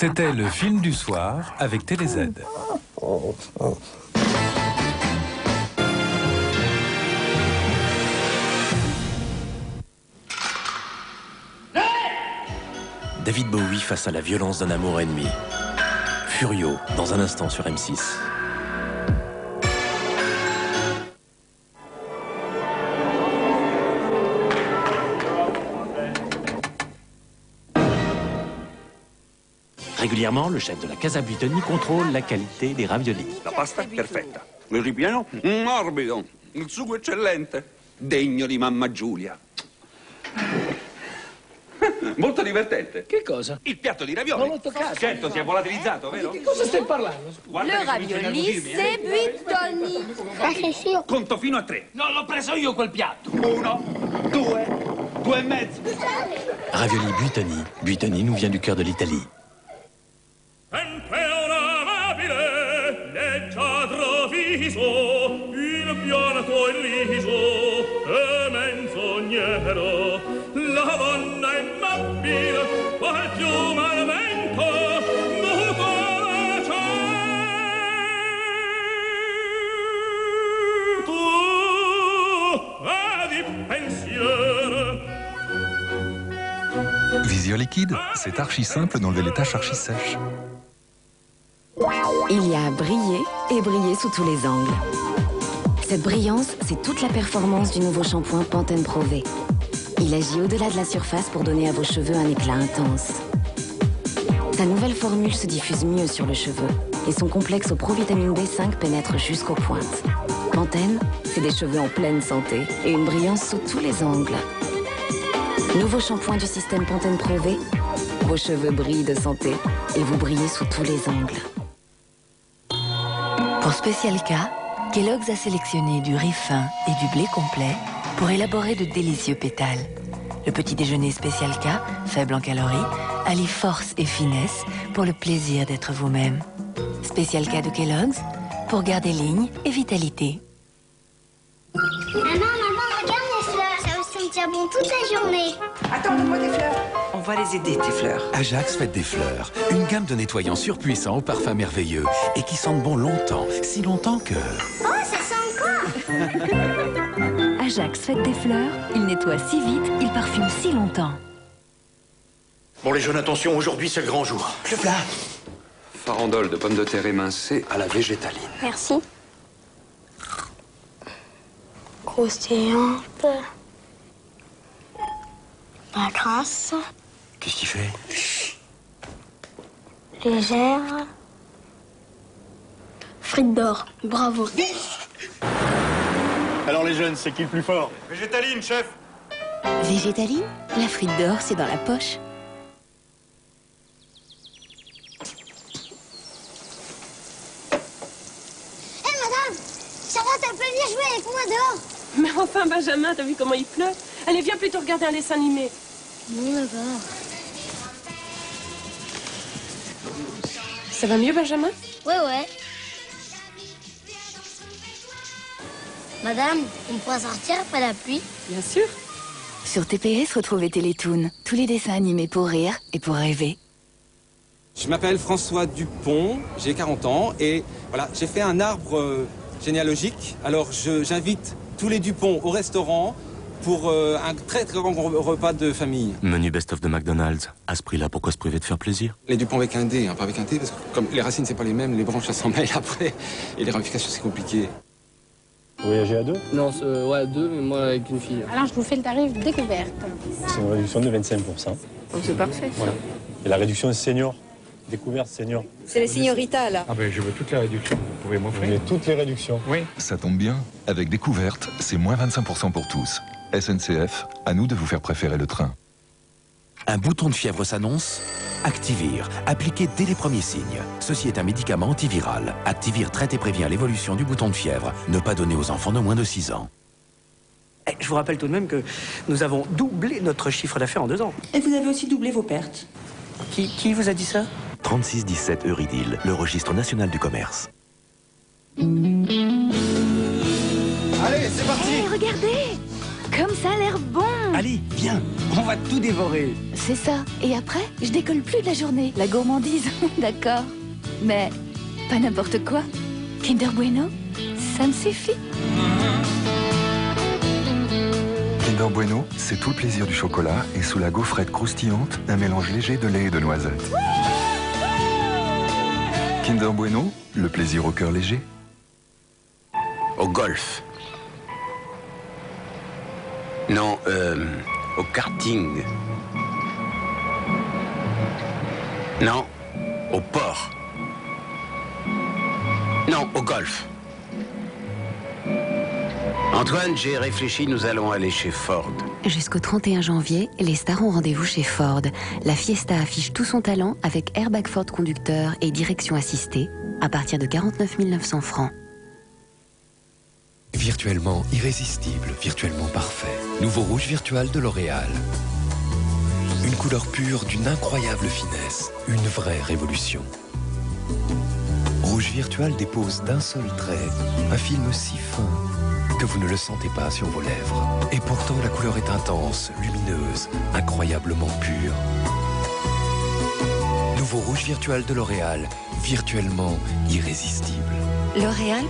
C'était le film du soir avec TéléZ. David Bowie face à la violence d'un amour ennemi. Furio, dans un instant sur M6. Régulièrement, le chef de la Casa Buitoni contrôle la qualité des raviolis. La pasta è perfetta, il ripieno morbido, il sugo eccellente, degno di mamma Giulia. Molto divertente. Che cosa? Il piatto di ravioli. Non l'ho toccato. Certo, si è volatilizzato, vero? Di che cosa stai parlando? Guarda Le ravioli, c'est Buitoni. Ah, sì, sì. Conto fino a 3. Non l'ho preso io quel piatto. 1, 2, 2 e mezzo. Ravioli Buitoni. Buitoni nous vient du cœur de l'Italie. La donna immobile, qual piuma al vento, muta cento, di pensiero. Visio liquide, c'est archi simple d'enlever les taches archi sèches. Il y a briller et briller sous tous les angles. Cette brillance, c'est toute la performance du nouveau shampoing Pantene Pro V. Il agit au-delà de la surface pour donner à vos cheveux un éclat intense. Sa nouvelle formule se diffuse mieux sur le cheveu et son complexe au provitamine B5 pénètre jusqu'aux pointes. Pantene, c'est des cheveux en pleine santé et une brillance sous tous les angles. Nouveau shampoing du système Pantene Pro V, vos cheveux brillent de santé et vous brillez sous tous les angles. Pour Special K, Kellogg's a sélectionné du riz fin et du blé complet pour élaborer de délicieux pétales. Le petit déjeuner Special K, faible en calories, allie force et finesse pour le plaisir d'être vous-même. Special K de Kellogg's, pour garder ligne et vitalité. Maman, regarde mes fleurs. Ça va se sentir bon toute la journée. Attends, donne-moi des fleurs. On va les aider, tes fleurs. Ajax Fête des Fleurs, une gamme de nettoyants surpuissants au parfum merveilleux et qui sentent bon longtemps, si longtemps que... Oh, ça sent encore. Ajax Fête des Fleurs, il nettoie si vite, il parfume si longtemps. Bon les jeunes, attention, aujourd'hui c'est le grand jour. Le plat. Farandole de pommes de terre émincées à la végétaline. Merci. Croustillante. Pas grasse. Qu'est-ce qu'il fait? Légère. Frites d'or. Bravo. Alors les jeunes, c'est qui le plus fort? Végétaline, chef. Végétaline, la frite d'or, c'est dans la poche. Hé, madame, Charlotte, elle peut venir jouer avec moi dehors. Mais enfin, Benjamin, t'as vu comment il pleut? Allez, viens plutôt regarder un dessin animé. Non, d'abord. Ça va mieux, Benjamin? Ouais. Madame, on pourra sortir après la pluie? Bien sûr. Sur TPS, retrouvez Télétoon, tous les dessins animés pour rire et pour rêver. Je m'appelle François Dupont, j'ai 40 ans et voilà, j'ai fait un arbre généalogique. Alors j'invite tous les Dupont au restaurant pour un très grand repas de famille. Menu best-of de McDonald's. À ce prix-là, pourquoi se priver de faire plaisir? Les Dupont avec un D, hein, pas avec un T, parce que comme les racines c'est pas les mêmes, les branches ça s'en mêle après et les ramifications c'est compliqué. Vous voyagez à deux? Non, ouais, à deux, mais moi avec une fille. Alors, je vous fais le tarif découverte. C'est une réduction de 25%. Donc, c'est parfait. Voilà. Et la réduction senior, découverte senior. C'est les signoritas, là. Ah ben, je veux toutes les réductions. Vous pouvez m'offrir? Vous voulez toutes les réductions? Oui. Ça tombe bien, avec découverte, c'est moins 25% pour tous. SNCF, à nous de vous faire préférer le train. Un bouton de fièvre s'annonce? Activir, appliqué dès les premiers signes. Ceci est un médicament antiviral. Activir traite et prévient l'évolution du bouton de fièvre. Ne pas donner aux enfants de moins de 6 ans. Je vous rappelle tout de même que nous avons doublé notre chiffre d'affaires en 2 ans. Et vous avez aussi doublé vos pertes. Qui vous a dit ça? 3617 Euridil, le registre national du commerce. Allez, c'est parti. Hey, regardez! Comme ça a l'air bon! Allez, viens, on va tout dévorer. C'est ça. Et après, je décolle plus de la journée. La gourmandise, d'accord. Mais pas n'importe quoi. Kinder Bueno, ça me suffit. Kinder Bueno, c'est tout le plaisir du chocolat et sous la gaufrette croustillante, un mélange léger de lait et de noisettes. Kinder Bueno, le plaisir au cœur léger. Au golf. Non, au karting. Non, au port. Non, au golf. Antoine, j'ai réfléchi, nous allons aller chez Ford. Jusqu'au 31 janvier, les stars ont rendez-vous chez Ford. La Fiesta affiche tout son talent avec airbag Ford conducteur et direction assistée à partir de 49 900 francs. Virtuellement irrésistible, virtuellement parfait. Nouveau rouge virtual de L'Oréal. Une couleur pure d'une incroyable finesse. Une vraie révolution. Rouge virtual dépose d'un seul trait un film si fin que vous ne le sentez pas sur vos lèvres. Et pourtant, la couleur est intense, lumineuse, incroyablement pure. Nouveau rouge virtual de L'Oréal, virtuellement irrésistible. L'Oréal,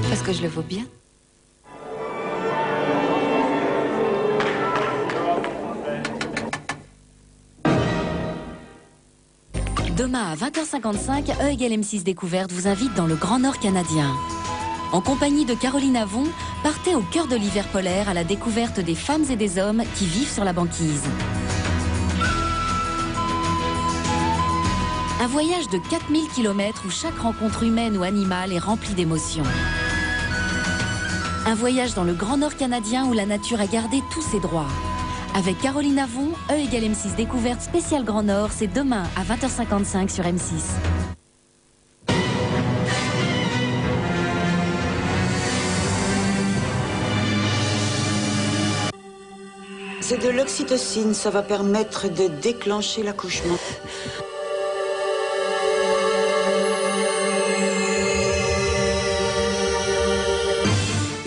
parce que je le vaux bien. Demain à 20h55, E = M6 Découverte vous invite dans le Grand Nord canadien. En compagnie de Caroline Avon, partez au cœur de l'hiver polaire à la découverte des femmes et des hommes qui vivent sur la banquise. Un voyage de 4000 km où chaque rencontre humaine ou animale est remplie d'émotions. Un voyage dans le Grand Nord canadien où la nature a gardé tous ses droits. Avec Caroline Avon, E = M6 Découverte spécial Grand Nord, c'est demain à 20h55 sur M6. C'est de l'oxytocine, ça va permettre de déclencher l'accouchement.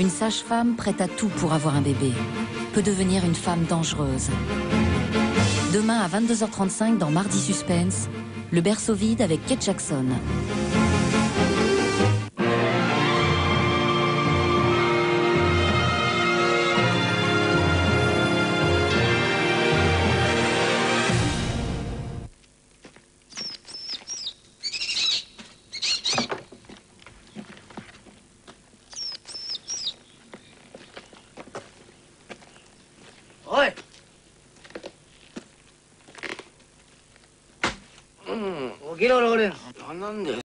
Une sage-femme prête à tout pour avoir un bébé peut devenir une femme dangereuse. Demain à 22h35 dans Mardi Suspense, le berceau vide avec Kate Jackson. Ouais.起きろ、俺。なんで